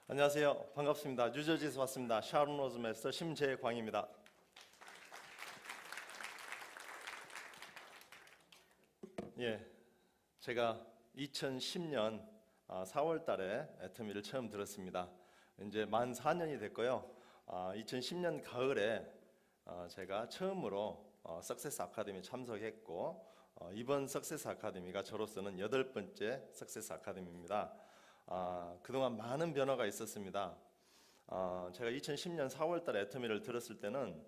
안녕하세요. 반갑습니다. 뉴저지에서 왔습니다. 샤론 로즈 마스터 심재광입니다. 제가 2010년 4월 달에 애터미를 처음 들었습니다. 이제 만 4년이 됐고요. 2010년 가을에 제가 처음으로 석세스 아카데미 참석했고, 이번 석세스 아카데미가 저로서는 8번째 석세스 아카데미입니다. 그동안 많은 변화가 있었습니다. 제가 2010년 4월 달에 애터미를 들었을 때는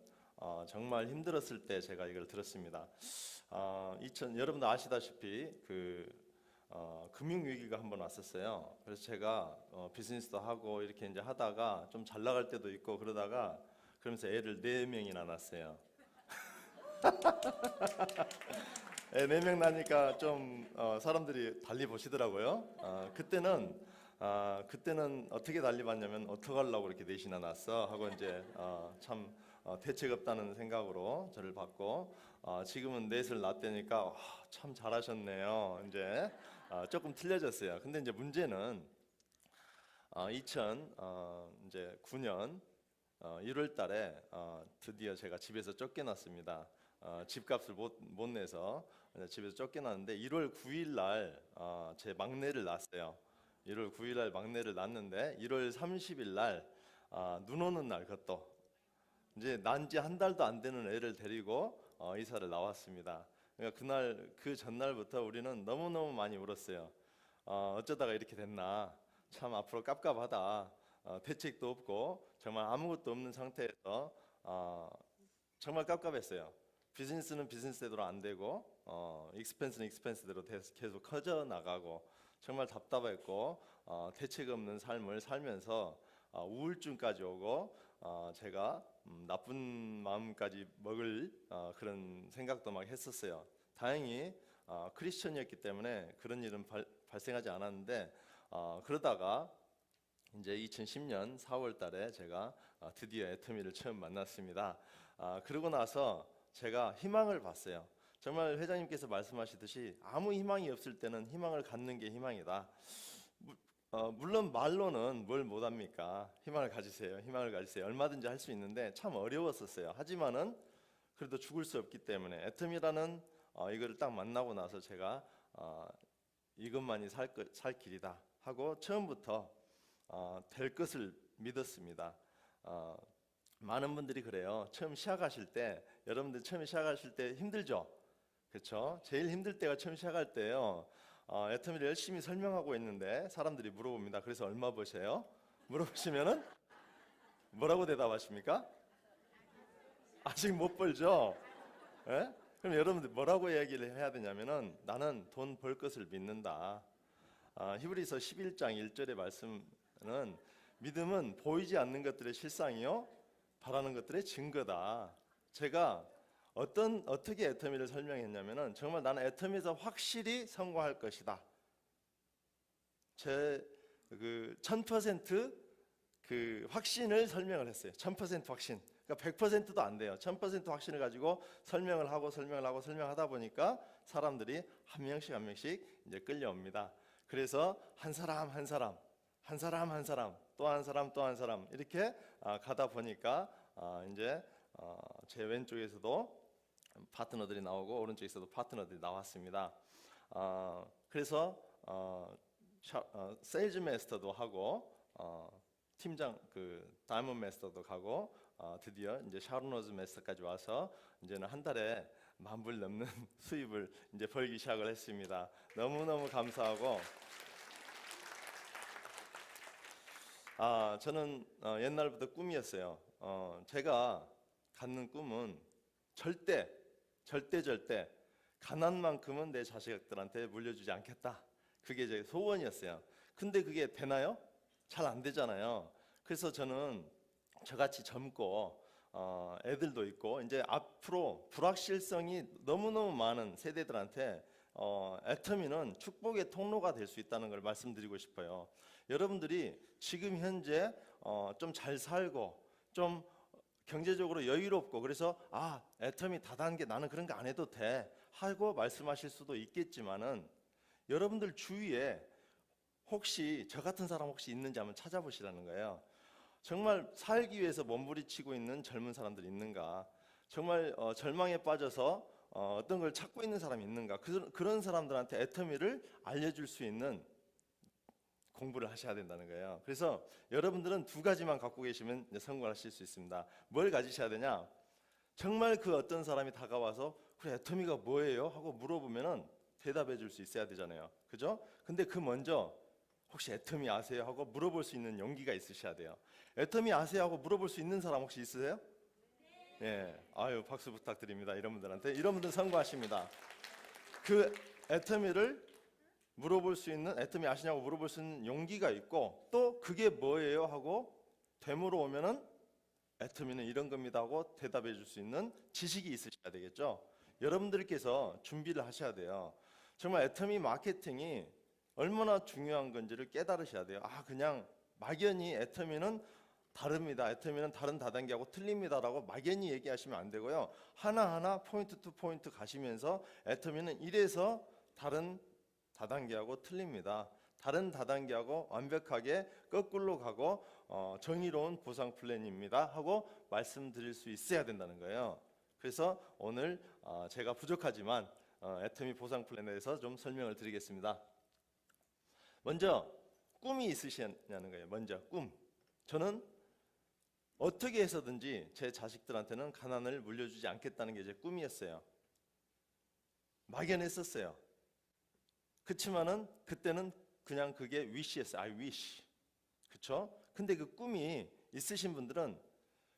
정말 힘들었을 때 제가 이걸 들었습니다. 여러분도 아시다시피 금융위기가 한번 왔었어요. 그래서 제가 비즈니스도 하고 이렇게 이제 하다가 좀 잘 나갈 때도 있고 그러면서 애를 4명이나 낳았어요. 4명 나니까 좀 사람들이 달리 보시더라고요. 그때는 어떻게 달리 봤냐면 어떡하려고 이렇게 4이나 낳았어 하고 이제 참 대책 없다는 생각으로 저를 봤고, 지금은 4을 낳았다니까 참 잘하셨네요. 이제 조금 틀려졌어요. 근데 이제 문제는 2009년 1월 달에 드디어 제가 집에서 쫓겨났습니다. 집값을 못 내서 집에서 쫓겨났는데 1월 9일 날 제 막내를 낳았어요. 1월 9일 날 막내를 낳았는데 1월 30일 날 눈 오는 날, 그것도 이제 난 지 한 달도 안 되는 애를 데리고 이사를 나왔습니다. 그러니까 그 전날부터 우리는 너무너무 많이 울었어요. 어쩌다가 이렇게 됐나, 참 앞으로 깝깝하다. 대책도 없고 정말 아무것도 없는 상태에서 정말 깝깝했어요. 비즈니스는 비즈니스대로 안 되고 익스펜스는 익스펜스대로 계속 커져 나가고 정말 답답했고, 대책 없는 삶을 살면서 우울증까지 오고 제가 나쁜 마음까지 먹을 그런 생각도 막 했었어요. 다행히 크리스천이었기 때문에 그런 일은 발생하지 않았는데, 그러다가 이제 2010년 4월 달에 제가 드디어 애터미를 처음 만났습니다. 그러고 나서 제가 희망을 봤어요. 정말 회장님께서 말씀하시듯이 아무 희망이 없을 때는 희망을 갖는 게 희망이다. 물론 말로는 뭘 못합니까? 희망을 가지세요. 희망을 가지세요. 얼마든지 할 수 있는데 참 어려웠었어요. 하지만은 그래도 죽을 수 없기 때문에 애터미라는 이거를 딱 만나고 나서 제가 이것만이 살 길이다 하고 처음부터 될 것을 믿었습니다. 많은 분들이 그래요. 처음 시작하실 때, 여러분들 처음 시작하실 때 힘들죠? 그렇죠? 제일 힘들 때가 처음 시작할 때예요. 애터미를 열심히 설명하고 있는데 사람들이 물어봅니다. 그래서 얼마 버세요? 물어보시면은 뭐라고 대답하십니까? 아직 못 벌죠? 예? 그럼 여러분들 뭐라고 얘기를 해야 되냐면은 나는 돈 벌 것을 믿는다. 히브리서 11장 1절의 말씀은 믿음은 보이지 않는 것들의 실상이요 바라는 것들의 증거다. 제가 어떻게 애터미를 설명했냐면은 정말 나는 애터미에서 확실히 성공할 것이다. 제 1000% 확신을 설명을 했어요. 1000% 확신. 그러니까 100%도 안 돼요. 1000% 확신을 가지고 설명하다 보니까 사람들이 한 명씩 이제 끌려옵니다. 그래서 한 사람 또 한 사람 이렇게 가다 보니까 이제 제 왼쪽에서도 파트너들이 나오고 오른쪽에서도 파트너들이 나왔습니다. 그래서 세일즈 마스터도 하고 팀장 다이몬드 마스터도 가고 드디어 이제 샤론 로즈 마스터까지 와서 이제는 한 달에 10,000불 넘는 수입을 이제 벌기 시작을 했습니다. 너무너무 감사하고, 저는 옛날부터 꿈이었어요. 제가 갖는 꿈은 절대 가난만큼은 내 자식들한테 물려주지 않겠다. 그게 제 소원이었어요. 근데 그게 되나요? 잘 안 되잖아요. 그래서 저는 저같이 젊고 애들도 있고 이제 앞으로 불확실성이 너무너무 많은 세대들한테 애터미는 축복의 통로가 될 수 있다는 걸 말씀드리고 싶어요. 여러분들이 지금 현재 좀 잘 살고 좀 경제적으로 여유롭고 그래서 애터미 다단계 나는 그런 거 안 해도 돼 하고 말씀하실 수도 있겠지만은 여러분들 주위에 혹시 저 같은 사람 혹시 있는지 한번 찾아보시라는 거예요. 정말 살기 위해서 몸부림치고 있는 젊은 사람들이 있는가? 정말 절망에 빠져서 어떤 걸 찾고 있는 사람이 있는가? 그런 사람들한테 애터미를 알려줄 수 있는 공부를 하셔야 된다는 거예요. 그래서 여러분들은 두 가지만 갖고 계시면 이제 성공하실 수 있습니다. 뭘 가지셔야 되냐? 정말 그 어떤 사람이 다가와서 그래 애터미가 뭐예요? 하고 물어보면은 대답해 줄 수 있어야 되잖아요. 그죠? 근데 그 먼저 혹시 애터미 아세요? 하고 물어볼 수 있는 용기가 있으셔야 돼요. 애터미 아세요? 하고 물어볼 수 있는 사람 혹시 있으세요? 예. 아유, 박수 부탁드립니다. 이런 분들한테. 이런 분들 성공하십니다. 그 애터미를 물어볼 수 있는, 애터미 아시냐고 물어볼 수 있는 용기가 있고, 또 그게 뭐예요? 하고 되물어 오면은 애터미는 이런 겁니다 하고 대답해 줄 수 있는 지식이 있으셔야 되겠죠. 여러분들께서 준비를 하셔야 돼요. 정말 애터미 마케팅이 얼마나 중요한 건지를 깨달으셔야 돼요. 아, 그냥 막연히 애터미는 다릅니다. 애터미는 다른 다단계하고 틀립니다라고 막연히 얘기하시면 안 되고요. 하나하나 포인트 투 포인트 가시면서 애터미는 이래서 다른 다단계하고 틀립니다. 다른 다단계하고 완벽하게 거꾸로 가고 정의로운 보상 플랜입니다 하고 말씀드릴 수 있어야 된다는 거예요. 그래서 오늘 제가 부족하지만 애터미 보상 플랜에 대해서 좀 설명을 드리겠습니다. 먼저 꿈이 있으시냐는 거예요. 먼저 꿈. 저는 어떻게 해서든지 제 자식들한테는 가난을 물려주지 않겠다는 게 제 꿈이었어요. 막연했었어요. 그렇지만은 그때는 그냥 그게 wish였어요. I wish. 그렇죠? 근데 그 꿈이 있으신 분들은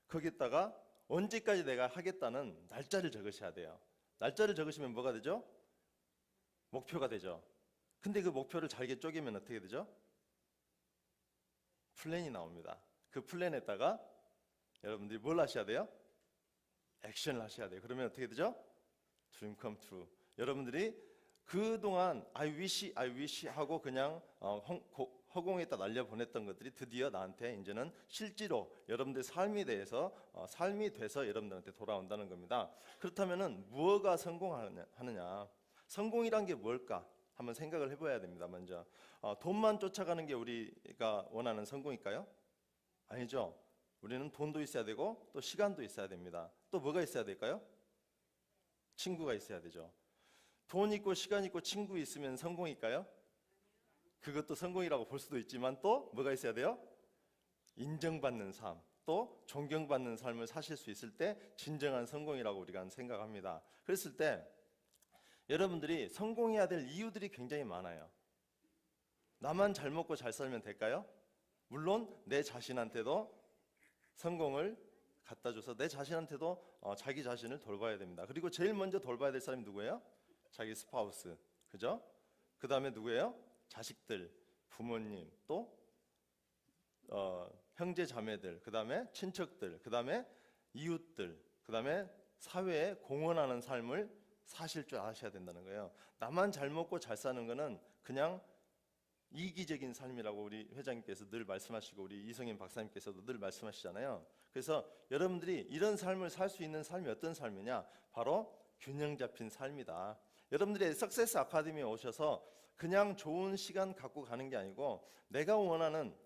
거기다가 언제까지 내가 하겠다는 날짜를 적으셔야 돼요. 날짜를 적으시면 뭐가 되죠? 목표가 되죠. 근데 그 목표를 잘게 쪼개면 어떻게 되죠? 플랜이 나옵니다. 그 플랜에다가 여러분들이 뭘 하셔야 돼요? 액션을 하셔야 돼요. 그러면 어떻게 되죠? Dream come true. 여러분들이 그동안 I wish 하고 그냥 허공에다 날려보냈던 것들이 드디어 나한테 이제는 실제로 여러분들의 삶이 대해서 삶이 돼서 여러분들한테 돌아온다는 겁니다. 그렇다면은 무엇가 성공하느냐? 성공이란 게 뭘까? 한번 생각을 해봐야 됩니다. 먼저 돈만 쫓아가는 게 우리가 원하는 성공일까요? 아니죠. 우리는 돈도 있어야 되고 또 시간도 있어야 됩니다. 또 뭐가 있어야 될까요? 친구가 있어야 되죠. 돈 있고 시간 있고 친구 있으면 성공일까요? 그것도 성공이라고 볼 수도 있지만 또 뭐가 있어야 돼요? 인정받는 삶, 또 존경받는 삶을 사실 수 있을 때 진정한 성공이라고 우리가 생각합니다. 그랬을 때 여러분들이 성공해야 될 이유들이 굉장히 많아요. 나만 잘 먹고 잘 살면 될까요? 물론 내 자신한테도 성공을 갖다 줘서 내 자신한테도 자기 자신을 돌봐야 됩니다. 그리고 제일 먼저 돌봐야 될 사람이 누구예요? 자기 스파우스, 그죠? 그 다음에 누구예요? 자식들, 부모님, 또 형제 자매들, 그 다음에 친척들, 그 다음에 이웃들, 그 다음에 사회에 공헌하는 삶을 사실 줄 아셔야 된다는 거예요. 나만 잘 먹고 잘 사는 거는 그냥 이기적인 삶이라고 우리 회장님께서 늘 말씀하시고 우리 이성인 박사님께서도 늘 말씀하시잖아요. 그래서 여러분들이 이런 삶을 살 수 있는 삶이 어떤 삶이냐? 바로 균형 잡힌 삶이다. 여러분들이 석세스 아카데미에 오셔서 그냥 좋은 시간 갖고 가는 게 아니고 내가 원하는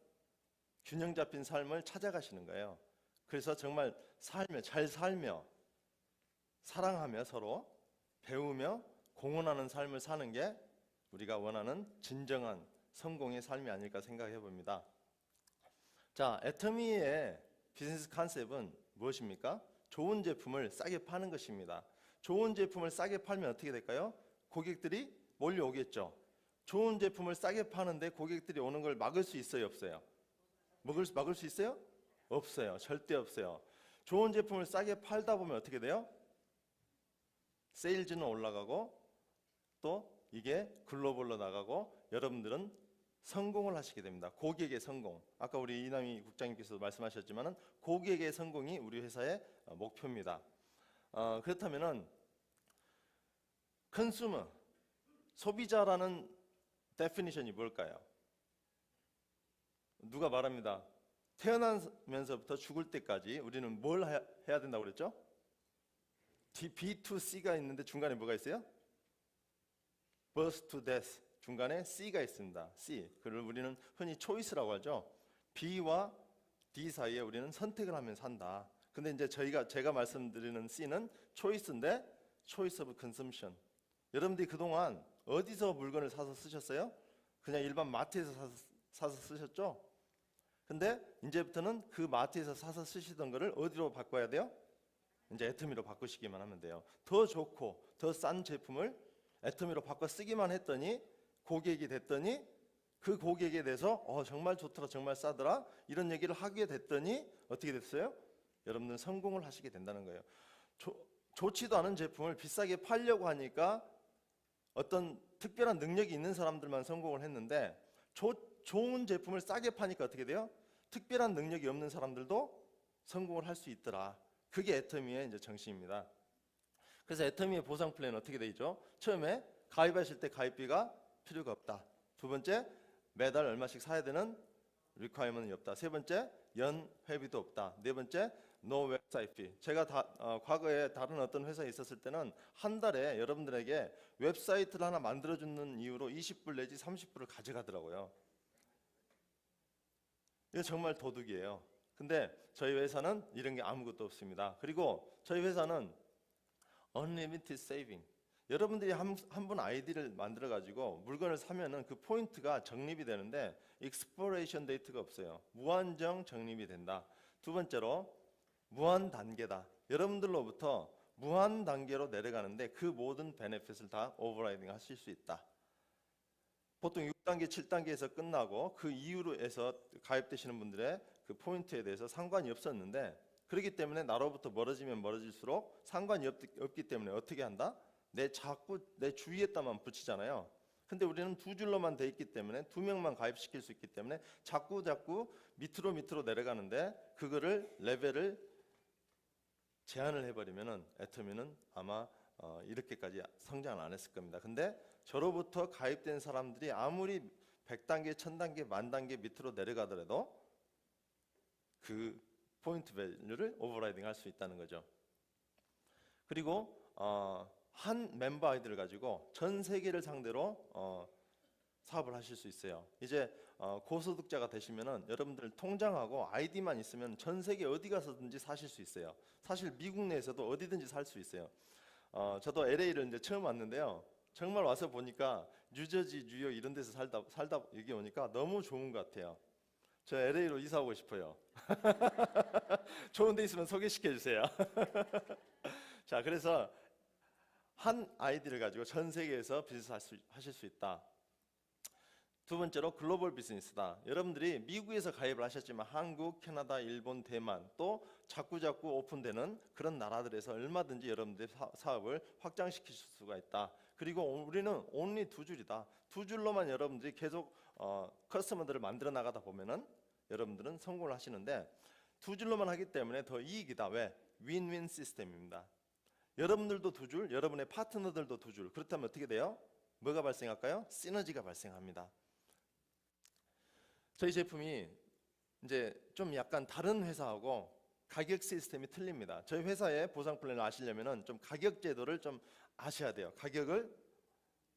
균형 잡힌 삶을 찾아가시는 거예요. 그래서 정말 잘 살며 사랑하며 서로 배우며 공헌하는 삶을 사는 게 우리가 원하는 진정한 성공의 삶이 아닐까 생각해 봅니다. 자, 애터미의 비즈니스 컨셉은 무엇입니까? 좋은 제품을 싸게 파는 것입니다. 좋은 제품을 싸게 팔면 어떻게 될까요? 고객들이 몰려오겠죠. 좋은 제품을 싸게 파는데 고객들이 오는 걸 막을 수 있어요, 없어요? 막을 수 있어요? 없어요. 절대 없어요. 좋은 제품을 싸게 팔다 보면 어떻게 돼요? 세일즈는 올라가고 또 이게 글로벌로 나가고 여러분들은 성공을 하시게 됩니다. 고객의 성공. 아까 우리 이남희 국장님께서도 말씀하셨지만은 고객의 성공이 우리 회사의 목표입니다. 그렇다면은 컨슈머, 소비자라는 데피니션이 뭘까요? 누가 말합니다. 태어나면서부터 죽을 때까지 우리는 뭘 해야 된다고 그랬죠? B2C가 있는데 중간에 뭐가 있어요? birth to death 중간에 C가 있습니다. C. 그걸 우리는 흔히 choice라고 하죠. B와 D 사이에 우리는 선택을 하면 산다. 근데 이제 제가 말씀드리는 C는 choice인데 choice of consumption. 여러분들이 그동안 어디서 물건을 사서 쓰셨어요? 그냥 일반 마트에서 사서 쓰셨죠? 근데 이제부터는 그 마트에서 사서 쓰시던 거를 어디로 바꿔야 돼요? 이제 애터미로 바꾸시기만 하면 돼요. 더 좋고 더 싼 제품을 애터미로 바꿔 쓰기만 했더니 고객이 됐더니 그 고객에 대해서 정말 좋더라, 정말 싸더라 이런 얘기를 하게 됐더니 어떻게 됐어요? 여러분들 성공을 하시게 된다는 거예요. 좋지도 않은 제품을 비싸게 팔려고 하니까 어떤 특별한 능력이 있는 사람들만 성공을 했는데 좋은 제품을 싸게 파니까 어떻게 돼요? 특별한 능력이 없는 사람들도 성공을 할 수 있더라. 그게 애터미의 이제 정신입니다. 그래서 애터미의 보상 플랜은 어떻게 되죠? 처음에 가입하실 때 가입비가 필요가 없다. 두 번째, 매달 얼마씩 사야 되는 리퀘어먼트는 없다. 세 번째, 연 회비도 없다. 네 번째, no website fee. 제가 과거에 다른 어떤 회사에 있었을 때는 한 달에 여러분들에게 웹사이트를 하나 만들어주는 이유로 20불 내지 30불을 가져가더라고요. 이거 정말 도둑이에요. 근데 저희 회사는 이런 게 아무것도 없습니다. 그리고 저희 회사는 unlimited saving. 여러분들이 한 분 아이디를 만들어 가지고 물건을 사면은 그 포인트가 적립이 되는데 expiration date가 없어요. 무한정 적립이 된다. 두 번째로 무한 단계다. 여러분들로부터 무한 단계로 내려가는데 그 모든 베네핏을 다 오버라이딩 하실 수 있다. 보통 6단계, 7단계에서 끝나고 그 이후로 해서 가입되시는 분들의 그 포인트에 대해서 상관이 없었는데 그렇기 때문에 나로부터 멀어지면 멀어질수록 상관이 없기 때문에 어떻게 한다? 자꾸 내 주위에다만 붙이잖아요. 근데 우리는 두 줄로만 돼 있기 때문에 두 명만 가입시킬 수 있기 때문에 자꾸 밑으로 내려가는데 그거를 레벨을 제한을 해버리면은 애터미는 아마 이렇게까지 성장을 안 했을 겁니다. 근데 저로부터 가입된 사람들이 아무리 100단계, 1000단계, 10,000단계 밑으로 내려가더라도 그 포인트 밸류를 오버라이딩 할 수 있다는 거죠. 그리고 한 멤버 아이디를 가지고 전 세계를 상대로 사업을 하실 수 있어요. 이제 고소득자가 되시면은 여러분들 통장하고 아이디만 있으면 전 세계 어디 가서든지 사실 수 있어요. 사실 미국 내에서도 어디든지 살 수 있어요. 저도 LA를 이제 처음 왔는데요. 정말 와서 보니까 뉴저지, 뉴욕 이런 데서 살다 여기 오니까 너무 좋은 것 같아요. 저 LA로 이사 오고 싶어요. 좋은 데 있으면 소개시켜 주세요. 자, 그래서 한 아이디를 가지고 전 세계에서 비즈니스 하실 수 있다. 두 번째로 글로벌 비즈니스다. 여러분들이 미국에서 가입을 하셨지만 한국, 캐나다, 일본, 대만 또 자꾸 오픈되는 그런 나라들에서 얼마든지 여러분들의 사업을 확장시킬 수가 있다. 그리고 우리는 only 두 줄이다. 두 줄로만 여러분들이 계속 커스터머들을 만들어 나가다 보면은 여러분들은 성공을 하시는데 두 줄로만 하기 때문에 더 이익이다. 왜? 윈윈 시스템입니다. 여러분들도 두 줄, 여러분의 파트너들도 두 줄. 그렇다면 어떻게 돼요? 뭐가 발생할까요? 시너지가 발생합니다. 저희 제품이 이제 좀 약간 다른 회사하고 가격 시스템이 틀립니다. 저희 회사의 보상 플랜을 아시려면은 좀 가격 제도를 좀 아셔야 돼요. 가격을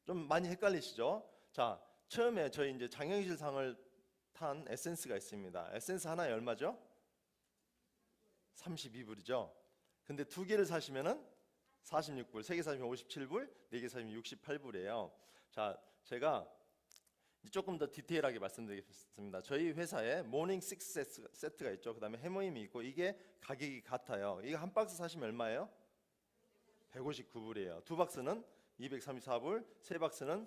좀 많이 헷갈리시죠? 자, 처음에 저희 이제 장영실 상을 탄 에센스가 있습니다. 에센스 하나에 얼마죠? 32불이죠. 근데 두 개를 사시면은 46불, 세 개 사시면 57불, 네 개 사시면 68불이에요. 자, 제가 조금 더 디테일하게 말씀드리겠습니다. 저희 회사에 모닝 6 세트가 있죠. 그 다음에 해모임이 있고 이게 가격이 같아요. 이거 한 박스 사시면 얼마예요? 159불이에요. 두 박스는 234불, 세 박스는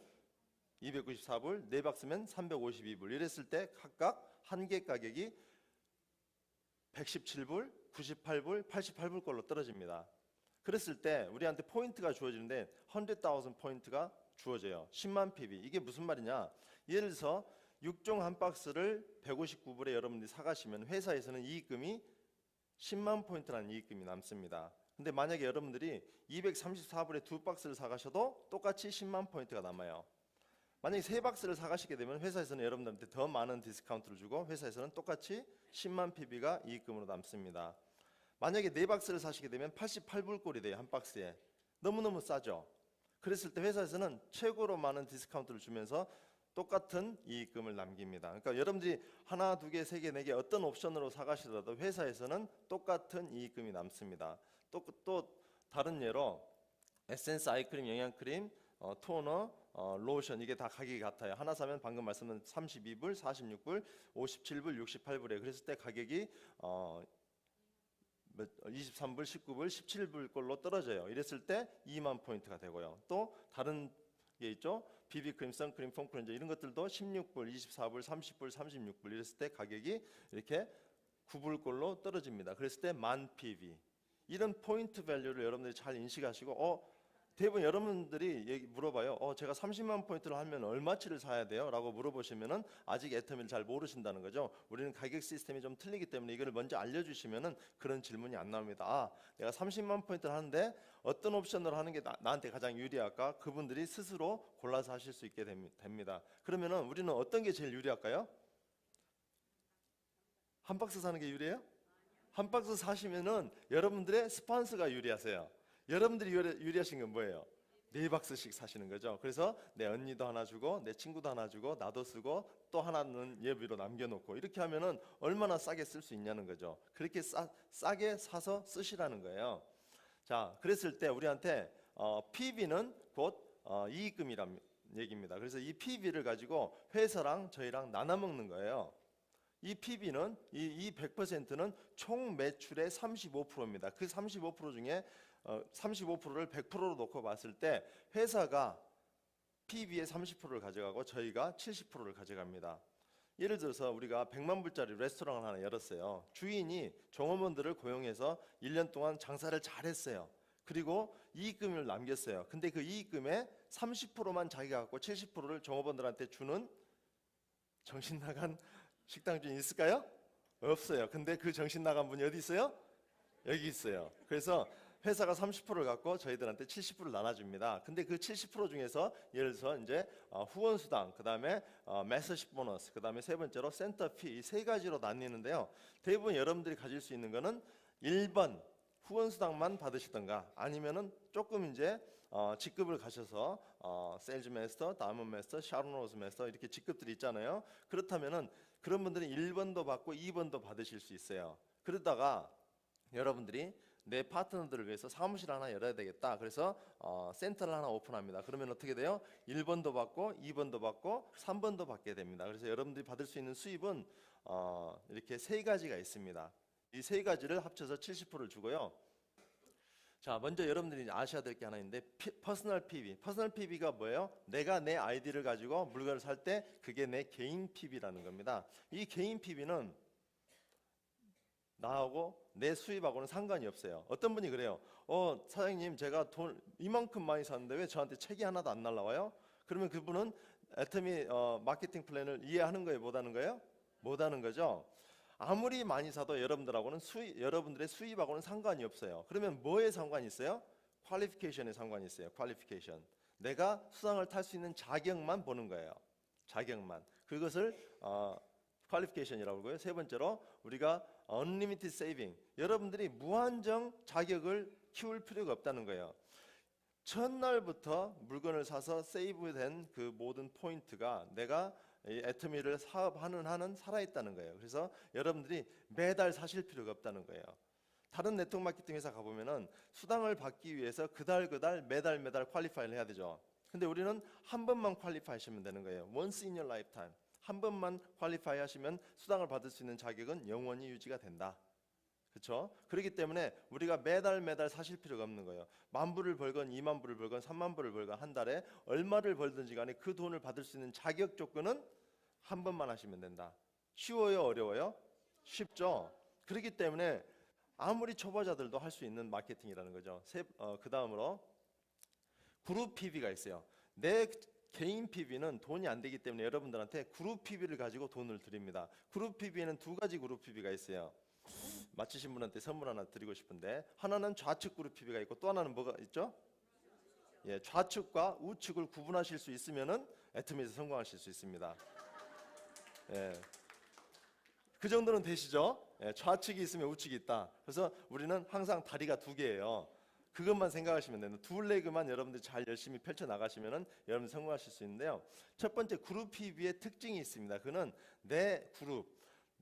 294불, 네 박스면 352불. 이랬을 때 각각 한 개 가격이 117불, 98불, 88불 걸로 떨어집니다. 그랬을 때 우리한테 포인트가 주어지는데 100,000 포인트가 주어져요. 10만 PB. 이게 무슨 말이냐? 예를 들어서 6종 한 박스를 159불에 여러분들이 사가시면 회사에서는 이익금이 10만 포인트라는 이익금이 남습니다. 근데 만약에 여러분들이 234불에 두 박스를 사가셔도 똑같이 10만 포인트가 남아요. 만약에 세 박스를 사가시게 되면 회사에서는 여러분들한테 더 많은 디스카운트를 주고 회사에서는 똑같이 10만 PB가 이익금으로 남습니다. 만약에 네 박스를 사시게 되면 88불 꼴이 돼요. 한 박스에. 너무너무 싸죠. 그랬을 때 회사에서는 최고로 많은 디스카운트를 주면서 똑같은 이익금을 남깁니다. 그러니까 여러분들이 하나, 두 개, 세 개, 네 개 어떤 옵션으로 사가시더라도 회사에서는 똑같은 이익금이 남습니다. 또 다른 예로 에센스 아이크림, 영양크림, 토너, 로션 이게 다 가격이 같아요. 하나 사면 방금 말씀드린 32불, 46불, 57불, 68불에 그랬을 때 가격이 23불, 19불, 17불 꼴로 떨어져요. 이랬을 때 2만 포인트가 되고요. 또 다른 게 있죠. 비비크림, 선크림, 폼크렌저 이런 것들도 16불, 24불, 30불, 36불 이랬을 때 가격이 이렇게 9불 꼴로 떨어집니다. 그랬을 때 만 PB. 이런 포인트 밸류를 여러분들이 잘 인식하시고 대부분 여러분들이 물어봐요. 제가 30만 포인트를 하면 얼마치를 사야 돼요? 라고 물어보시면은 아직 애터미를 잘 모르신다는 거죠. 우리는 가격 시스템이 좀 틀리기 때문에 이걸 먼저 알려주시면은 그런 질문이 안 나옵니다. 내가 30만 포인트를 하는데 어떤 옵션으로 하는 게 나한테 가장 유리할까? 그분들이 스스로 골라서 하실 수 있게 됩니다. 그러면은 우리는 어떤 게 제일 유리할까요? 한 박스 사는 게 유리해요? 한 박스 사시면은 여러분들의 스폰서가 유리하세요. 여러분들이 유리하신 건 뭐예요? 4박스씩 사시는 거죠. 그래서 내 언니도 하나 주고 내 친구도 하나 주고 나도 쓰고 또 하나는 예비로 남겨놓고 이렇게 하면은 얼마나 싸게 쓸 수 있냐는 거죠. 그렇게 싸게 사서 쓰시라는 거예요. 자, 그랬을 때 우리한테 PB는 곧 이익금이란 얘기입니다. 그래서 이 PB를 가지고 회사랑 저희랑 나눠 먹는 거예요. 이 PB는 이 100%는 총 매출의 35%입니다. 그 35% 중에 35%를 100%로 놓고 봤을 때 회사가 PB의 30%를 가져가고 저희가 70%를 가져갑니다. 예를 들어서 우리가 100만 불짜리 레스토랑을 하나 열었어요. 주인이 종업원들을 고용해서 1년 동안 장사를 잘했어요. 그리고 이익금을 남겼어요. 근데 그 이익금의 30%만 자기가 갖고 70%를 종업원들한테 주는 정신 나간 식당 주인 있을까요? 없어요. 근데 그 정신 나간 분이 어디 있어요? 여기 있어요. 그래서 회사가 30%를 갖고 저희들한테 70%를 나눠줍니다. 근데 그 70% 중에서 예를 들어서 이제 후원 수당, 그다음에 매서십 보너스, 그다음에 세 번째로 센터피 이 세 가지로 나뉘는데요. 대부분 여러분들이 가질 수 있는 거는 1번 후원 수당만 받으시던가 아니면은 조금 이제 직급을 가셔서 세일즈 마스터, 다이먼드 마스터, 샤론 로즈 마스터 이렇게 직급들이 있잖아요. 그렇다면은 그런 분들은 1번도 받고 2번도 받으실 수 있어요. 그러다가 여러분들이 내 파트너들을 위해서 사무실 하나 열어야 되겠다. 그래서 센터를 하나 오픈합니다. 그러면 어떻게 돼요? 1번도 받고 2번도 받고 3번도 받게 됩니다. 그래서 여러분들이 받을 수 있는 수입은 이렇게 세 가지가 있습니다. 이 세 가지를 합쳐서 70%를 주고요. 자, 먼저 여러분들이 아셔야 될 게 하나 있는데 퍼스널 PB. 퍼스널 PB가 뭐예요? 내가 내 아이디를 가지고 물건을 살 때 그게 내 개인 PB라는 겁니다. 이 개인 PB는 나하고 내 수입하고는 상관이 없어요. 어떤 분이 그래요. 사장님 제가 돈 이만큼 많이 샀는데 왜 저한테 책이 하나도 안 날라와요? 그러면 그분은 애터미 마케팅 플랜을 이해하는 거예요? 못하는 거예요? 못하는 거죠. 아무리 많이 사도 여러분들의 수입하고는 상관이 없어요. 그러면 뭐에 상관이 있어요? 퀄리피케이션에 상관이 있어요. 퀄리피케이션. 내가 수당을 탈 수 있는 자격만 보는 거예요. 자격만. 그것을 퀄리피케이션이라고 그러고요. 세 번째로 우리가 unlimited saving. 여러분들이 무한정 자격을 키울 필요가 없다는 거예요. 첫날부터 물건을 사서 세이브된 그 모든 포인트가 내가 이 애터미를 사업하는 한은 살아있다는 거예요. 그래서 여러분들이 매달 사실 필요가 없다는 거예요. 다른 네트워크 마케팅 회사 가보면은 수당을 받기 위해서 그달 매달 퀄리파이를 해야 되죠. 근데 우리는 한 번만 퀄리파이 하시면 되는 거예요. Once in your lifetime. 한 번만 퀄리파이 하시면 수당을 받을 수 있는 자격은 영원히 유지가 된다. 그렇죠? 그렇기 때문에 우리가 매달 사실 필요가 없는 거예요. 10,000불을 벌건 20,000불을 벌건 30,000불을 벌건 한 달에 얼마를 벌든지 간에 그 돈을 받을 수 있는 자격 조건은 한 번만 하시면 된다. 쉬워요? 어려워요? 쉽죠? 그렇기 때문에 아무리 초보자들도 할 수 있는 마케팅이라는 거죠. 그 다음으로 그룹 PB가 있어요. 내 개인 PB는 돈이 안 되기 때문에 여러분들한테 그룹 PB를 가지고 돈을 드립니다. 그룹 PB에는 두 가지 그룹 PB가 있어요. 맞히신 분한테 선물 하나 드리고 싶은데 하나는 좌측 그룹 PB가 있고 또 하나는 뭐가 있죠? 예, 좌측과 우측을 구분하실 수 있으면은 애터미에서 성공하실 수 있습니다. 예, 그 정도는 되시죠? 예, 좌측이 있으면 우측이 있다. 그래서 우리는 항상 다리가 두 개예요. 그것만 생각하시면 돼요. 두 레그만 여러분들 잘 열심히 펼쳐 나가시면은 여러분 성공하실 수 있는데요. 첫 번째 그룹 PB의 특징이 있습니다. 그는 내 그룹,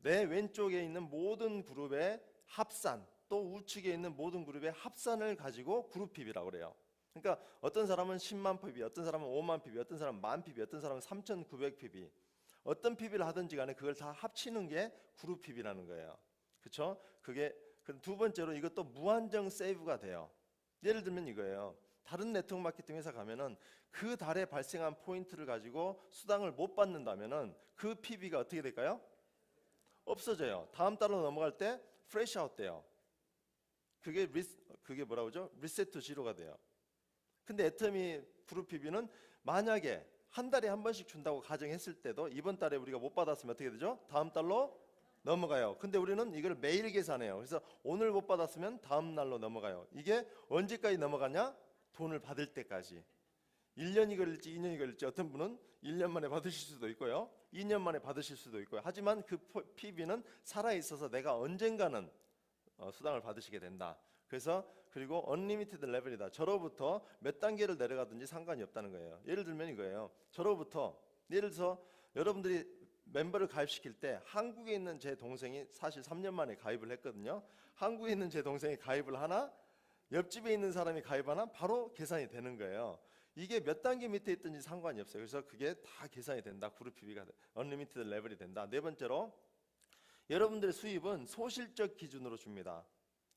내 왼쪽에 있는 모든 그룹의 합산, 또 우측에 있는 모든 그룹의 합산을 가지고 그룹 PB라고 그래요. 그러니까 어떤 사람은 10만 PB, 어떤 사람은 5만 PB, 어떤 사람은 10,000 PB, 어떤 사람은 3,900 PB. 어떤 PB를 하든지 간에 그걸 다 합치는 게 그룹 PB라는 거예요. 그렇죠? 그게 두 번째로 이것도 무한정 세이브가 돼요. 예를 들면 이거예요. 다른 네트워크 마케팅 회사 가면은 그 달에 발생한 포인트를 가지고 수당을 못 받는다면은 그 PB가 어떻게 될까요? 없어져요. 다음 달로 넘어갈 때 프레시 아웃 돼요. 그게 뭐라고 그러죠? 리셋 투 지로가 돼요. 근데 애터미 그룹 PB는 만약에 한 달에 한 번씩 준다고 가정했을 때도 이번 달에 우리가 못 받았으면 어떻게 되죠? 다음 달로 넘어가요. 근데 우리는 이걸 매일 계산해요. 그래서 오늘 못 받았으면 다음 날로 넘어가요. 이게 언제까지 넘어가냐? 돈을 받을 때까지. 1년이 걸릴지 2년이 걸릴지 어떤 분은 1년 만에 받으실 수도 있고요. 2년 만에 받으실 수도 있고요. 하지만 그 PB는 살아있어서 내가 언젠가는 수당을 받으시게 된다. 그래서 그리고 언리미티드 레벨이다. 저로부터 몇 단계를 내려가든지 상관이 없다는 거예요. 예를 들면 이거예요. 저로부터 예를 들어서 여러분들이 멤버를 가입시킬 때 한국에 있는 제 동생이 사실 3년 만에 가입을 했거든요. 한국에 있는 제 동생이 가입을 하나 옆집에 있는 사람이 가입하나 바로 계산이 되는 거예요. 이게 몇 단계 밑에 있든지 상관이 없어요. 그래서 그게 다 계산이 된다. 그룹 PB가 언리미티드 레벨이 된다. 네 번째로 여러분들의 수입은 소실적 기준으로 줍니다.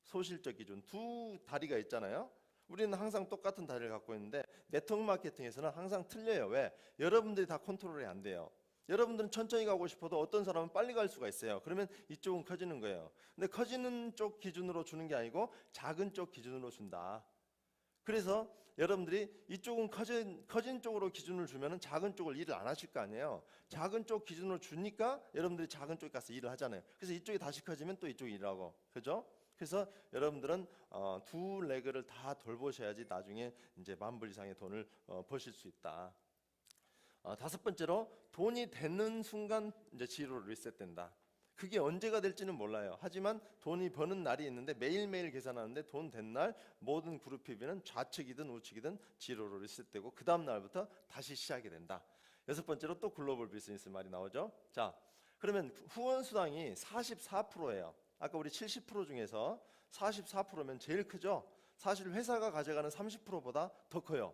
소실적 기준. 두 다리가 있잖아요. 우리는 항상 똑같은 다리를 갖고 있는데 네트워크 마케팅에서는 항상 틀려요. 왜? 여러분들이 다 컨트롤이 안 돼요. 여러분들은 천천히 가고 싶어도 어떤 사람은 빨리 갈 수가 있어요. 그러면 이쪽은 커지는 거예요. 근데 커지는 쪽 기준으로 주는 게 아니고 작은 쪽 기준으로 준다. 그래서 여러분들이 이쪽은 커진 쪽으로 기준을 주면은 작은 쪽을 일을 안 하실 거 아니에요. 작은 쪽 기준으로 주니까 여러분들이 작은 쪽에 가서 일을 하잖아요. 그래서 이쪽이 다시 커지면 또 이쪽이 일하고, 그죠? 그래서 여러분들은 두 레그를 다 돌보셔야지 나중에 이제 10,000불 이상의 돈을 버실 수 있다. 다섯 번째로 돈이 되는 순간 이제 지로로 리셋된다. 그게 언제가 될지는 몰라요. 하지만 돈이 버는 날이 있는데 매일매일 계산하는데 돈 된 날 모든 그룹 PB는 좌측이든 우측이든 지로로 리셋되고 그 다음 날부터 다시 시작이 된다. 여섯 번째로 또 글로벌 비즈니스 말이 나오죠. 자, 그러면 후원 수당이 44%예요. 아까 우리 70% 중에서 44%면 제일 크죠. 사실 회사가 가져가는 30%보다 더 커요.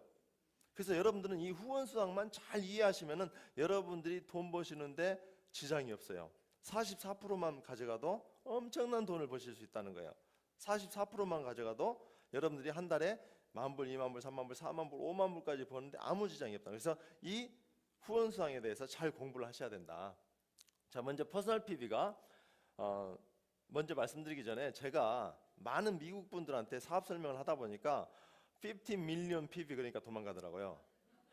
그래서 여러분들은 이 후원 수당만 잘 이해하시면은 여러분들이 돈 버시는데 지장이 없어요. 44%만 가져가도 엄청난 돈을 버실 수 있다는 거예요. 44%만 가져가도 여러분들이 한 달에 10,000불, 20,000불, 30,000불, 40,000불, 50,000불까지 버는데 아무 지장이 없다. 그래서 이 후원 수당에 대해서 잘 공부를 하셔야 된다. 자, 먼저 퍼스널 PB가 먼저 말씀드리기 전에 제가 많은 미국 분들한테 사업 설명을 하다 보니까 15 million PB 그러니까 도망가더라고요.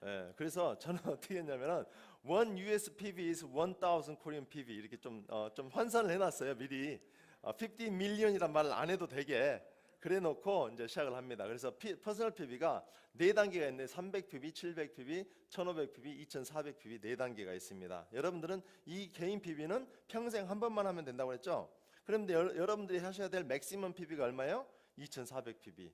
예, 그래서 저는 어떻게 했냐면은 one US PB is 1,000 Korean PB 이렇게 좀 환산을 해놨어요 미리. 50 million이란 말을 안 해도 되게 그래놓고 이제 시작을 합니다. 그래서 퍼스널 PB가 네 단계가 있는데 300 PB, 700 PB, 1,500 PB, 2,400 PB 네 단계가 있습니다. 여러분들은 이 개인 PB는 평생 한 번만 하면 된다고 했죠. 그런데 여러분들이 하셔야 될 맥시멈 PB가 얼마예요? 2,400 PB.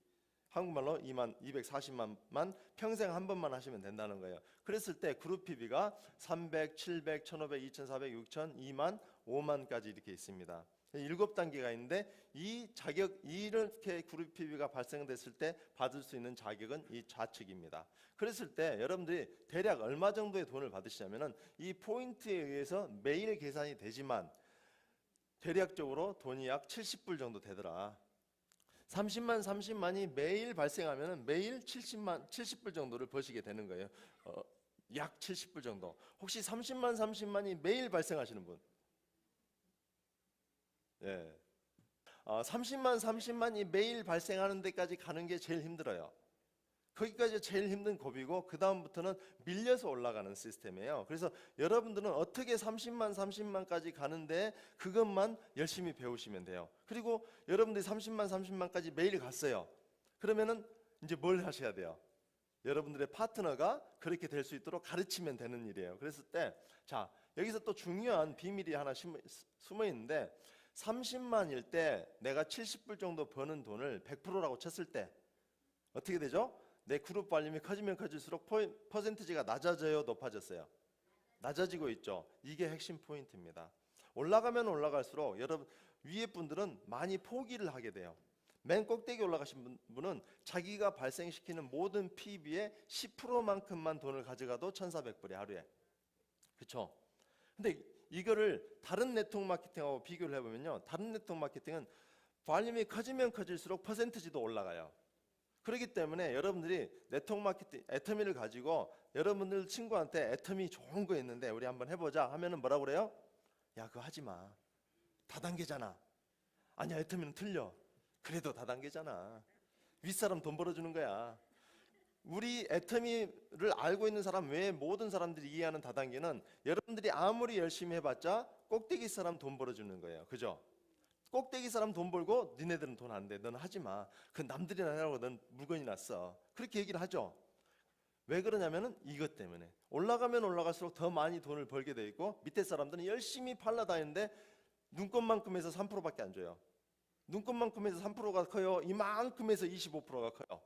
한국말로 240만만 평생 한 번만 하시면 된다는 거예요. 그랬을 때 그룹 PB가 300, 700, 1,500, 2,400, 6,000, 2만, 5만까지 이렇게 있습니다. 7단계가 있는데 이 자격 이렇게 그룹 PB가 발생됐을 때 받을 수 있는 자격은 이 좌측입니다. 그랬을 때 여러분들이 대략 얼마 정도의 돈을 받으시냐면은 이 포인트에 의해서 매일 계산이 되지만 대략적으로 돈이 약 70불 정도 되더라. 30만이 매일 발생하면 매일 70불 정도를 버시게 되는 거예요. 약 70불 정도. 혹시 30만이 매일 발생하시는 분? 예. 30만이 매일 발생하는 데까지 가는 게 제일 힘들어요. 거기까지 제일 힘든 고비고 그 다음부터는 밀려서 올라가는 시스템이에요. 그래서 여러분들은 어떻게 30만까지 가는데 그것만 열심히 배우시면 돼요. 그리고 여러분들이 30만까지 매일 갔어요. 그러면은 이제 뭘 하셔야 돼요? 여러분들의 파트너가 그렇게 될 수 있도록 가르치면 되는 일이에요. 그랬을 때 자, 여기서 또 중요한 비밀이 하나 숨어 있는데 30만일 때 내가 70불 정도 버는 돈을 100%라고 쳤을 때 어떻게 되죠? 내 그룹 발림이 커지면 커질수록 퍼센티지가 낮아져요, 높아졌어요? 낮아지고 있죠. 이게 핵심 포인트입니다. 올라가면 올라갈수록 여러분 위에 분들은 많이 포기를 하게 돼요. 맨 꼭대기 올라가신 분은 자기가 발생시키는 모든 PB의 10%만큼만 돈을 가져가도 1,400불이 하루에. 그렇죠? 근데 이거를 다른 네트워크 마케팅하고 비교를 해보면요, 다른 네트워크 마케팅은 발림이 커지면 커질수록 퍼센티지도 올라가요. 그렇기 때문에 여러분들이 네트워크 마케팅 애터미를 가지고 여러분들 친구한테 애터미 좋은 거 있는데 우리 한번 해보자 하면은 뭐라고 그래요? 야, 그거 하지 마. 다단계잖아. 아니야, 애터미는 틀려. 그래도 다단계잖아. 윗사람 돈 벌어주는 거야. 우리 애터미를 알고 있는 사람 외에 모든 사람들이 이해하는 다단계는 여러분들이 아무리 열심히 해봤자 꼭대기 사람 돈 벌어주는 거예요. 그죠? 꼭대기 사람 돈 벌고 니네들은 돈 안 돼. 넌 하지 마. 그 남들이나 하라고 넌 물건이 났어. 그렇게 얘기를 하죠. 왜 그러냐면은 이것 때문에 올라가면 올라갈수록 더 많이 돈을 벌게 돼 있고 밑에 사람들은 열심히 팔라다니는데 눈꽃만큼에서 3%밖에 안 줘요. 눈꽃만큼에서 3%가 커요? 이만큼에서 25%가 커요?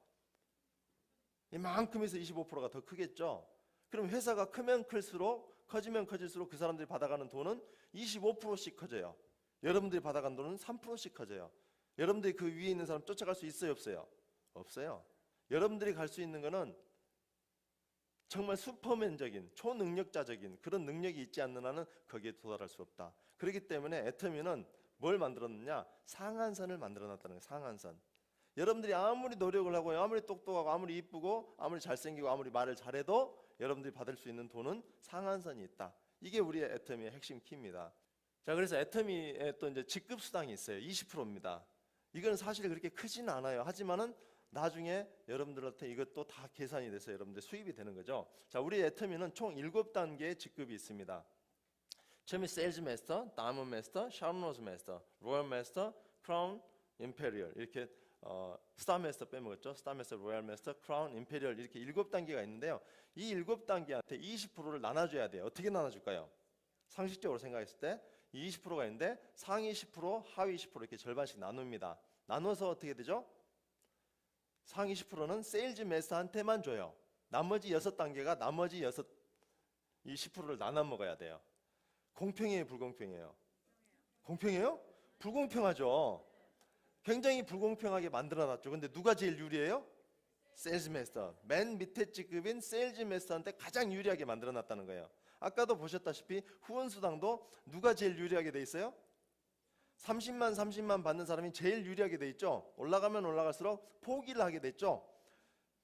이만큼에서 25%가 더 크겠죠? 그럼 회사가 크면 클수록 커지면 커질수록 그 사람들이 받아가는 돈은 25%씩 커져요. 여러분들이 받아간 돈은 3%씩 커져요. 여러분들이 그 위에 있는 사람 쫓아갈 수 있어요, 없어요? 없어요. 여러분들이 갈 수 있는 거는 정말 슈퍼맨적인 초능력자적인 그런 능력이 있지 않는 한은 거기에 도달할 수 없다. 그렇기 때문에 애터미는 뭘 만들었느냐? 상한선을 만들어놨다는 거예요. 상한선. 여러분들이 아무리 노력을 하고 아무리 똑똑하고 아무리 이쁘고 아무리 잘생기고 아무리 말을 잘해도 여러분들이 받을 수 있는 돈은 상한선이 있다. 이게 우리의 애터미의 핵심 키입니다. 자, 그래서 애터미에 또 이제 직급 수당이 있어요. 20%입니다. 이건 사실 그렇게 크지는 않아요. 하지만은 나중에 여러분들한테 이것도 다 계산이 돼서 여러분들 수입이 되는 거죠. 자, 우리 애터미는 총 7단계의 직급이 있습니다. 처음에 세일즈 마스터, 다이몬드 마스터, 샤론로즈 마스터, 로얄 마스터, 크라운, 임페리얼 이렇게 스타 마스터 빼먹었죠. 스타 마스터, 로얄 마스터, 크라운, 임페리얼 이렇게 7단계가 있는데요. 이 7단계한테 20%를 나눠줘야 돼요. 어떻게 나눠줄까요? 상식적으로 생각했을 때 20%가 있는데 상위 10%, 하위 10% 이렇게 절반씩 나눕니다. 나눠서 어떻게 되죠? 상위 10%는 세일즈 매스터한테만 줘요. 나머지 6단계가 나머지 이 10%를 나눠 먹어야 돼요. 공평해요, 불공평해요? 공평해요? 불공평하죠. 굉장히 불공평하게 만들어놨죠. 근데 누가 제일 유리해요? 세일즈 매스터. 맨 밑에 직급인 세일즈 매스터한테 가장 유리하게 만들어놨다는 거예요. 아까도 보셨다시피 후원수당도 누가 제일 유리하게 돼 있어요? 30만 받는 사람이 제일 유리하게 돼 있죠. 올라가면 올라갈수록 포기를 하게 됐죠.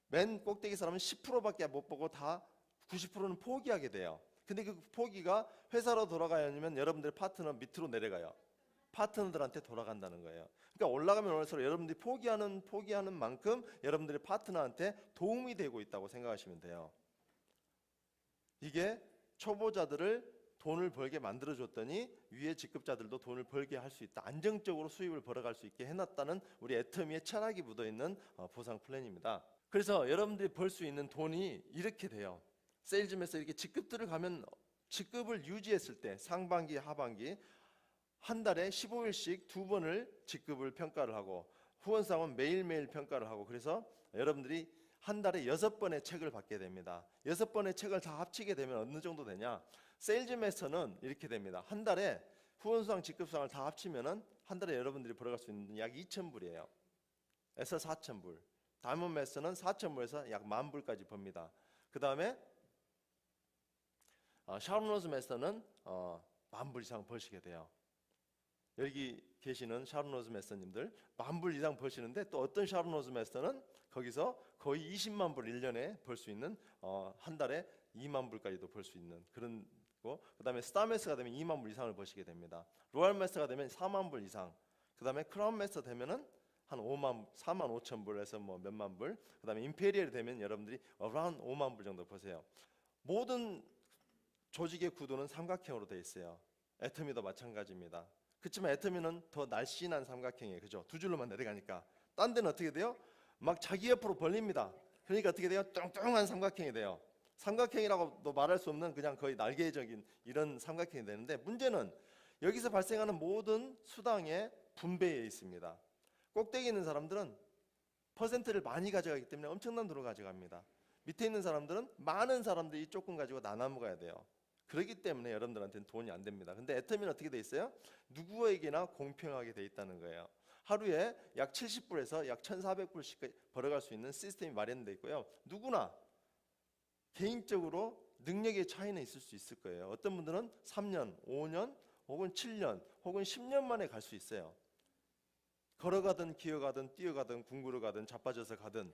맨 꼭대기 사람은 10%밖에 못 보고 다 90%는 포기하게 돼요. 근데 그 포기가 회사로 돌아가야 하면 여러분들 파트너 밑으로 내려가요. 파트너들한테 돌아간다는 거예요. 그러니까 올라가면 올라갈수록 여러분들이 포기하는 만큼 여러분들의 파트너한테 도움이 되고 있다고 생각하시면 돼요. 이게 초보자들을 돈을 벌게 만들어줬더니 위에 직급자들도 돈을 벌게 할 수 있다. 안정적으로 수입을 벌어갈 수 있게 해놨다는 우리 애터미의 철학이 묻어있는 보상 플랜입니다. 그래서 여러분들이 벌 수 있는 돈이 이렇게 돼요. 세일즈에서 이렇게 직급들을 가면 직급을 유지했을 때 상반기, 하반기 한 달에 15일씩 2번을 직급을 평가를 하고 후원상은 매일매일 평가를 하고 그래서 여러분들이 한 달에 6번의 책을 받게 됩니다. 6번의 책을 다 합치게 되면 어느 정도 되냐? 세일즈 매스터는 이렇게 됩니다. 한 달에 후원수당, 직급수당을 다 합치면은 한 달에 여러분들이 벌어갈 수 있는 약 2,000불이에요. 에서 4,000불. 다이몬드 매스터는 4,000불에서 약 10,000불까지 법니다. 그 다음에 샤론로즈 매스터는 10,000불 이상 버시게 돼요. 여기 계시는 샤론로즈 매스터님들 10,000불 이상 버시는데 또 어떤 샤론로즈 매스터는 거기서 거의 20만 불 1년에 벌 수 있는 한 달에 2만 불까지도 벌 수 있는 그런 거. 그다음에 스타 매스터가 되면 2만 불 이상을 버시게 됩니다. 로얄 매스터가 되면 4만 불 이상. 그다음에 크라운 매스터 되면은 한 4만 5천 불에서 뭐 몇만 불. 그다음에 임페리얼이 되면 여러분들이 around 5만 불 정도 버세요. 모든 조직의 구도는 삼각형으로 되어 있어요. 애터미도 마찬가지입니다. 그렇지만 애터미는 더 날씬한 삼각형이에요. 그죠? 두 줄로만 내려가니까. 딴 데는 어떻게 돼요? 막 자기 옆으로 벌립니다. 그러니까 어떻게 돼요? 뚱뚱한 삼각형이 돼요. 삼각형이라고도 말할 수 없는 그냥 거의 날개적인 이런 삼각형이 되는데 문제는 여기서 발생하는 모든 수당의 분배에 있습니다. 꼭대기 있는 사람들은 퍼센트를 많이 가져가기 때문에 엄청난 돈을 가져갑니다. 밑에 있는 사람들은 많은 사람들이 조금 가지고 나눠 먹어야 돼요. 그렇기 때문에 여러분들한테는 돈이 안 됩니다. 근데 애터미는 어떻게 돼 있어요? 누구에게나 공평하게 돼 있다는 거예요. 하루에 약 70불에서 약 1,400불씩 벌어갈 수 있는 시스템이 마련되어 있고요. 누구나 개인적으로 능력의 차이는 있을 수 있을 거예요. 어떤 분들은 3년, 5년, 혹은 7년, 혹은 10년 만에 갈 수 있어요. 걸어가든 기어가든 뛰어가든 궁구러 가든 자빠져서 가든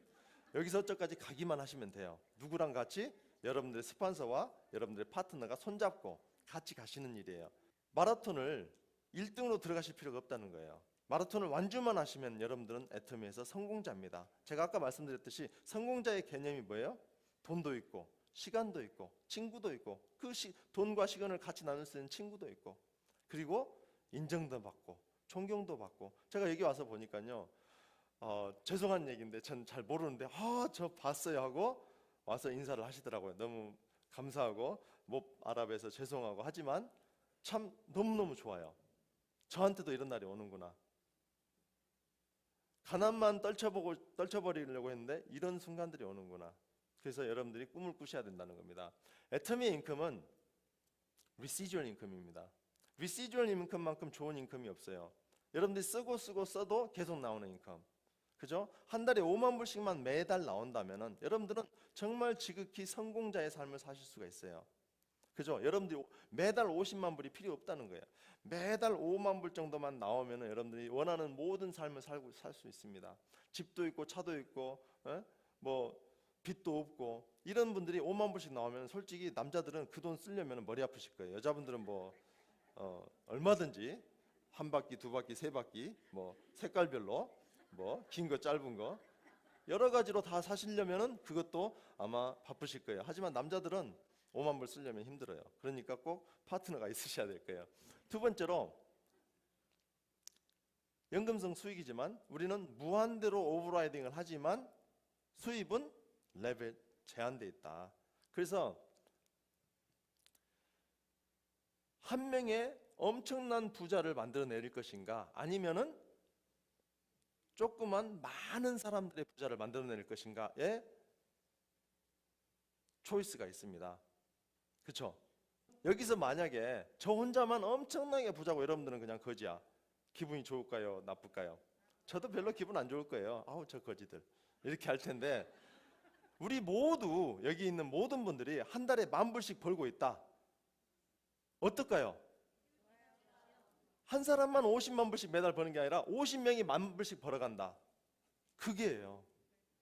여기서 저까지 가기만 하시면 돼요. 누구랑 같이? 여러분들의 스폰서와 여러분들의 파트너가 손잡고 같이 가시는 일이에요. 마라톤을 1등으로 들어가실 필요가 없다는 거예요. 마라톤을 완주만 하시면 여러분들은 애터미에서 성공자입니다. 제가 아까 말씀드렸듯이 성공자의 개념이 뭐예요? 돈도 있고 시간도 있고 친구도 있고 그 돈과 시간을 같이 나눌 수 있는 친구도 있고 그리고 인정도 받고 존경도 받고 제가 여기 와서 보니까요 죄송한 얘기인데 전 잘 모르는데 저 봤어요 하고 와서 인사를 하시더라고요. 너무 감사하고 못 알아뵈서 죄송하고 하지만 참 너무너무 좋아요. 저한테도 이런 날이 오는구나. 가난만 떨쳐버리려고 했는데 이런 순간들이 오는구나. 그래서 여러분들이 꿈을 꾸셔야 된다는 겁니다. 애터미의 인컴은 residual 인컴입니다. residual 인컴만큼 좋은 인컴이 없어요. 여러분들이 쓰고 써도 계속 나오는 인컴. 그죠? 한 달에 5만 불씩만 매달 나온다면은 여러분들은 정말 지극히 성공자의 삶을 사실 수가 있어요. 그죠? 여러분들이 매달 50만 불이 필요 없다는 거예요. 매달 5만 불 정도만 나오면 여러분들이 원하는 모든 삶을 살 수 있습니다. 집도 있고 차도 있고 뭐 빚도 없고 이런 분들이 5만 불씩 나오면 솔직히 남자들은 그 돈 쓰려면 머리 아프실 거예요. 여자분들은 뭐 얼마든지 한 바퀴, 두 바퀴, 세 바퀴 뭐 색깔별로 뭐 긴 거 짧은 거 여러 가지로 다 사시려면은 그것도 아마 바쁘실 거예요. 하지만 남자들은 5만 불 쓰려면 힘들어요. 그러니까 꼭 파트너가 있으셔야 될 거예요. 두 번째로 연금성 수익이지만 우리는 무한대로 오버라이딩을 하지만 수입은 레벨 제한되어 있다. 그래서 한 명의 엄청난 부자를 만들어낼 것인가 아니면은 조그만 많은 사람들의 부자를 만들어낼 것인가에 초이스가 있습니다. 그렇죠? 여기서 만약에 저 혼자만 엄청나게 부자고 여러분들은 그냥 거지야. 기분이 좋을까요? 나쁠까요? 저도 별로 기분 안 좋을 거예요. 아우 저 거지들 이렇게 할 텐데 우리 모두 여기 있는 모든 분들이 한 달에 10,000불씩 벌고 있다. 어떨까요? 한 사람만 50만 불씩 매달 버는 게 아니라 50명이 10,000불씩 벌어간다. 그게예요.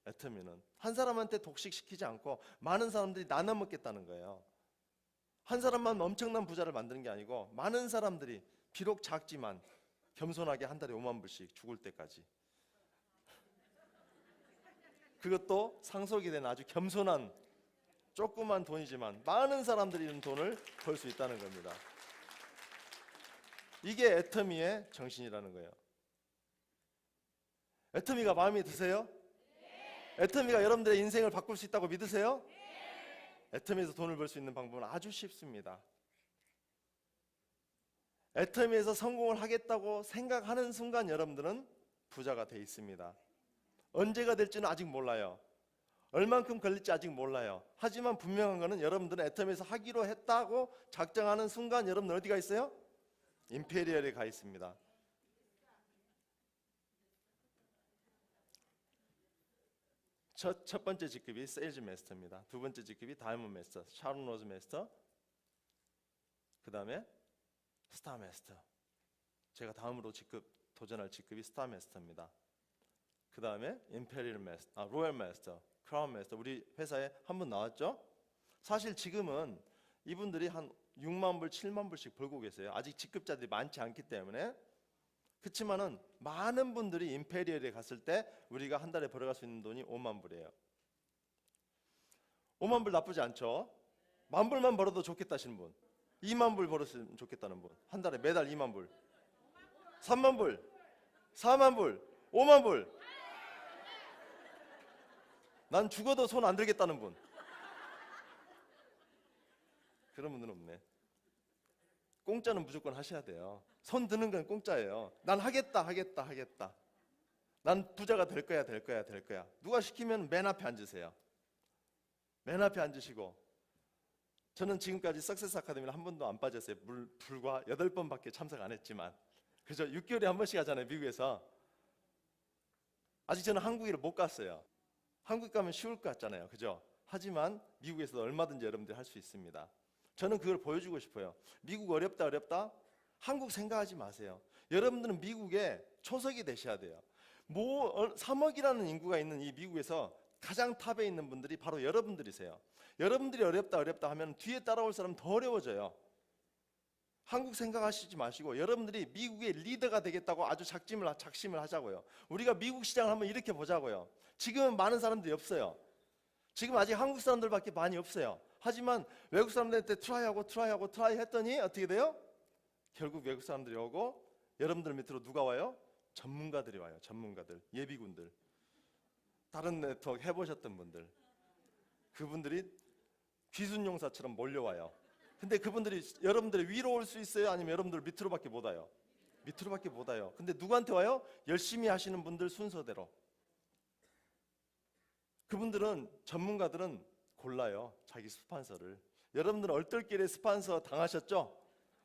애터미는 한 사람한테 독식시키지 않고 많은 사람들이 나눠 먹겠다는 거예요. 한 사람만 엄청난 부자를 만드는 게 아니고 많은 사람들이 비록 작지만 겸손하게 한 달에 5만 불씩 죽을 때까지 그것도 상속이 된 아주 겸손한 조그만 돈이지만 많은 사람들이 있는 돈을 벌 수 있다는 겁니다. 이게 애터미의 정신이라는 거예요. 애터미가 마음에 드세요? 애터미가 여러분들의 인생을 바꿀 수 있다고 믿으세요? 애터미에서 돈을 벌 수 있는 방법은 아주 쉽습니다. 애터미에서 성공을 하겠다고 생각하는 순간 여러분들은 부자가 돼 있습니다. 언제가 될지는 아직 몰라요. 얼만큼 걸릴지 아직 몰라요. 하지만 분명한 거는 여러분들은 애터미에서 하기로 했다고 작정하는 순간 여러분들 어디가 있어요? 임페리얼에 가 있습니다. 첫 번째 직급이 세일즈 마스터입니다. 두 번째 직급이 다이몬드 마스터, 샤론 로즈 마스터, 그 다음에 스타 마스터. 제가 다음으로 도전할 직급이 스타 마스터입니다. 그 다음에 임페리얼 마스터, 로얄 마스터, 크라운 마스터. 우리 회사에 한 분 나왔죠? 사실 지금은 이분들이 한 6만 불, 7만 불씩 벌고 계세요. 아직 직급자들이 많지 않기 때문에. 그렇지만은 많은 분들이 임페리얼에 갔을 때 우리가 한 달에 벌어갈 수 있는 돈이 5만 불이에요. 5만 불 나쁘지 않죠? 10,000불만 벌어도 좋겠다 하시는 분, 2만 불 벌었으면 좋겠다는 분, 한 달에 매달 2만 불, 3만 불, 4만 불, 5만 불, 난 죽어도 손 안 들겠다는 분, 그런 분들은 없네. 공짜는 무조건 하셔야 돼요. 손 드는 건 공짜예요. 난 하겠다. 난 부자가 될 거야, 될 거야, 될 거야. 누가 시키면 맨 앞에 앉으세요. 맨 앞에 앉으시고. 저는 지금까지 석세스 아카데미를 한 번도 안 빠졌어요. 불과 8번밖에 참석 안 했지만. 그죠? 6개월에 한 번씩 하잖아요, 미국에서. 아직 저는 한국에 못 갔어요. 한국 가면 쉬울 것 같잖아요, 그죠? 하지만 미국에서도 얼마든지 여러분들이 할 수 있습니다. 저는 그걸 보여주고 싶어요. 미국 어렵다, 어렵다? 한국 생각하지 마세요. 여러분들은 미국에 초석이 되셔야 돼요. 3억이라는 인구가 있는 이 미국에서 가장 탑에 있는 분들이 바로 여러분들이세요. 여러분들이 어렵다, 어렵다 하면 뒤에 따라올 사람은 더 어려워져요. 한국 생각하시지 마시고 여러분들이 미국의 리더가 되겠다고 아주 작심을 하자고요. 우리가 미국 시장을 한번 이렇게 보자고요. 지금은 많은 사람들이 없어요. 지금 아직 한국 사람들밖에 많이 없어요. 하지만 외국 사람들한테 트라이 했더니 어떻게 돼요? 결국 외국 사람들이 오고 여러분들 밑으로 누가 와요? 전문가들이 와요. 전문가들, 예비군들, 다른 네트워크 해보셨던 분들, 그분들이 귀순용사처럼 몰려와요. 근데 그분들이 여러분들의 위로 올 수 있어요? 아니면 여러분들 밑으로밖에 못 와요? 밑으로밖에 못 와요. 근데 누구한테 와요? 열심히 하시는 분들 순서대로. 그분들은, 전문가들은 골라요, 자기 스폰서를. 여러분들은 얼떨결에 스폰서 당하셨죠?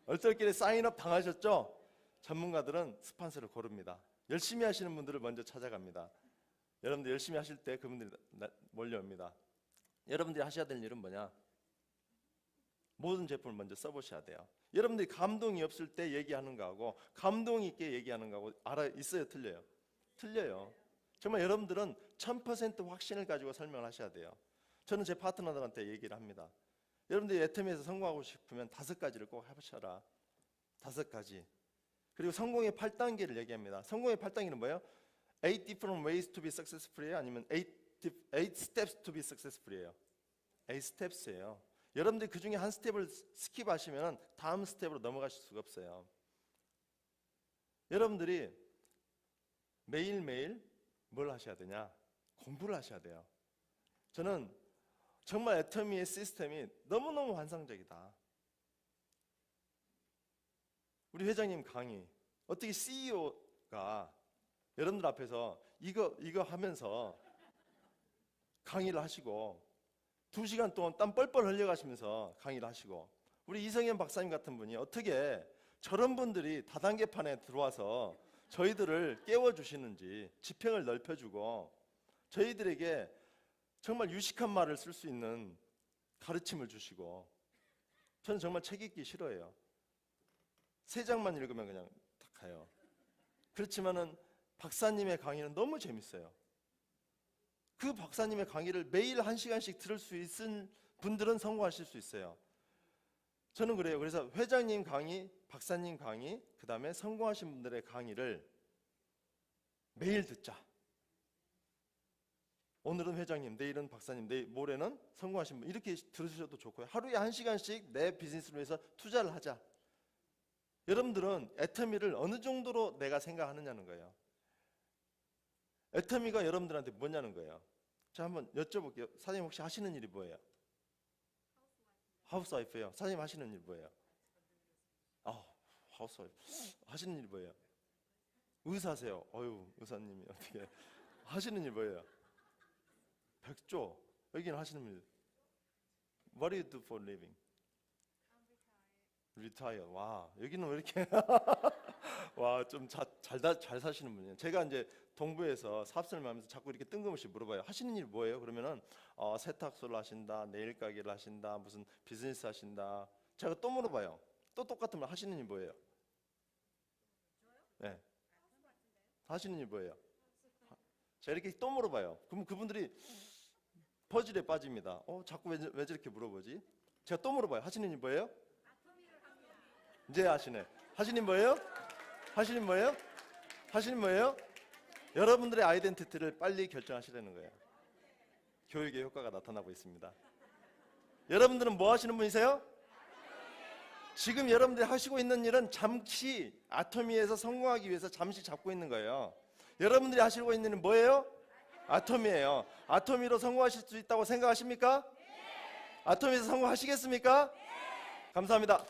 얼떨결에 사인업 당하셨죠? 전문가들은 스폰서를 고릅니다. 열심히 하시는 분들을 먼저 찾아갑니다. 여러분들 열심히 하실 때 그분들이 몰려옵니다. 여러분들이 하셔야 될 일은 뭐냐? 모든 제품을 먼저 써보셔야 돼요. 여러분들이 감동이 없을 때 얘기하는 거하고 감동 있게 얘기하는 거하고 있어요, 틀려요? 틀려요. 정말 여러분들은 1000% 확신을 가지고 설명을 하셔야 돼요. 저는 제 파트너들한테 얘기를 합니다. 여러분들이 애터미에서 성공하고 싶으면 5가지를 꼭 해보셔라. 5가지. 그리고 성공의 8단계를 얘기합니다. 성공의 8단계는 뭐예요? 8 different ways to be successful이에요? 아니면 8 steps to be successful이에요? 8 steps예요. 여러분들이 그 중에 한 스텝을 스킵하시면 다음 스텝으로 넘어가실 수가 없어요. 여러분들이 매일매일 뭘 하셔야 되냐? 공부를 하셔야 돼요. 저는 정말 애터미의 시스템이 너무너무 환상적이다. 우리 회장님 강의, 어떻게 CEO가 여러분들 앞에서 이거 하면서 강의를 하시고 2시간 동안 땀 뻘뻘 흘려가시면서 강의를 하시고, 우리 이성현 박사님 같은 분이 어떻게 저런 분들이 다단계판에 들어와서 저희들을 깨워주시는지, 지평을 넓혀주고 저희들에게 정말 유식한 말을 쓸 수 있는 가르침을 주시고. 저는 정말 책 읽기 싫어해요. 3장만 읽으면 그냥 딱 가요. 그렇지만은 박사님의 강의는 너무 재밌어요. 그 박사님의 강의를 매일 1시간씩 들을 수 있는 분들은 성공하실 수 있어요. 저는 그래요. 그래서 회장님 강의, 박사님 강의, 그 다음에 성공하신 분들의 강의를 매일 듣자. 오늘은 회장님, 내일은 박사님, 모레는 성공하신 분, 이렇게 들으셔도 좋고요. 하루에 1시간씩 내 비즈니스를 위해서 투자를 하자. 여러분들은 애터미를 어느 정도로 내가 생각하느냐는 거예요. 애터미가 여러분들한테 뭐냐는 거예요. 자, 한번 여쭤볼게요. 사장님 혹시 하시는 일이 뭐예요? 하우스와이프예요. 사장님 하시는 일 뭐예요? 하우스와이프. 하시는 일 뭐예요? 의사세요. 의사님이 어떻게 하시는 일 뭐예요? 백조. 여기는 하시는 일. What do you do for living? Retire. 와, 여기는 왜 이렇게 와, 좀 잘 사시는 분이에요. 제가 이제 동부에서 사업설명 하면서 자꾸 이렇게 뜬금없이 물어봐요. 하시는 일 뭐예요? 그러면은 세탁소를 하신다, 네일 가게를 하신다, 무슨 비즈니스 하신다. 제가 또 물어봐요. 또 똑같은 말, 하시는 일 뭐예요? 네. 하시는 일 뭐예요? 제가 이렇게 또 물어봐요. 그럼 그분들이 퍼즐에 빠집니다. 자꾸 왜 저렇게 물어보지? 제가 또 물어봐요. 하시는 일 뭐예요? 이제 하시네. 하시는 일 뭐예요? 하시는 뭐예요? 하시는 뭐예요? 여러분들의 아이덴티티를 빨리 결정하시라는 거예요. 교육의 효과가 나타나고 있습니다. 여러분들은 뭐 하시는 분이세요? 지금 여러분들이 하시고 있는 일은 잠시 아토미에서 성공하기 위해서 잠시 잡고 있는 거예요. 여러분들이 하시고 있는 일은 뭐예요? 아토미예요. 아토미로 성공하실 수 있다고 생각하십니까? 아토미에서 성공하시겠습니까? 감사합니다.